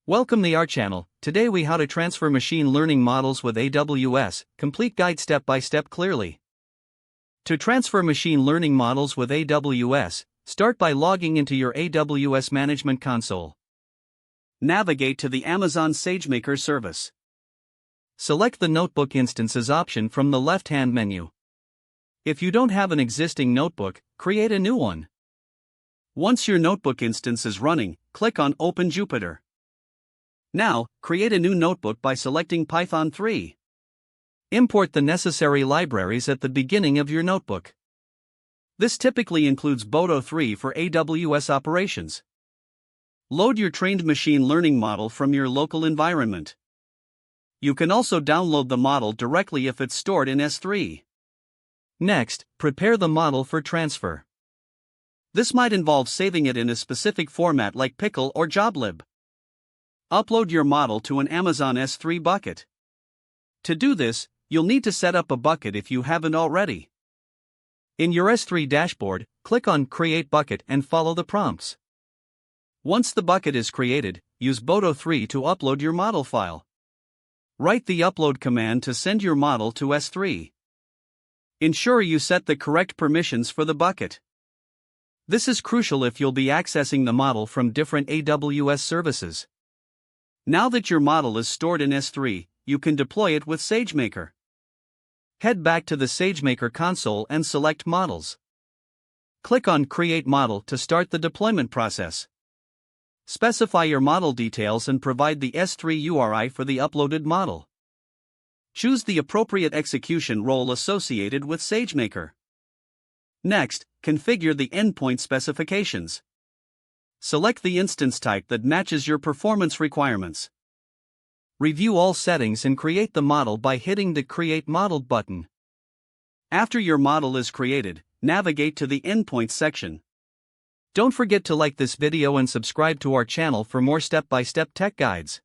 Welcome to our channel. Today we how to transfer machine learning models with AWS, complete guide step by step clearly. To transfer machine learning models with AWS, start by logging into your AWS Management Console. Navigate to the Amazon SageMaker service. Select the Notebook Instances option from the left-hand menu. If you don't have an existing notebook, create a new one. Once your notebook instance is running, click on Open Jupyter. Now, create a new notebook by selecting Python 3. Import the necessary libraries at the beginning of your notebook. This typically includes Boto 3 for AWS operations. Load your trained machine learning model from your local environment. You can also download the model directly if it's stored in S3. Next, prepare the model for transfer. This might involve saving it in a specific format like Pickle or JobLib. Upload your model to an Amazon S3 bucket. To do this, you'll need to set up a bucket if you haven't already. In your S3 dashboard, click on Create Bucket and follow the prompts. Once the bucket is created, use Boto 3 to upload your model file. Write the upload command to send your model to S3. Ensure you set the correct permissions for the bucket. This is crucial if you'll be accessing the model from different AWS services. Now that your model is stored in S3, you can deploy it with SageMaker. Head back to the SageMaker console and select Models. Click on Create Model to start the deployment process. Specify your model details and provide the S3 URI for the uploaded model. Choose the appropriate execution role associated with SageMaker. Next, configure the endpoint specifications. Select the instance type that matches your performance requirements. Review all settings and create the model by hitting the Create Model button. After your model is created, navigate to the Endpoints section. Don't forget to like this video and subscribe to our channel for more step-by-step tech guides.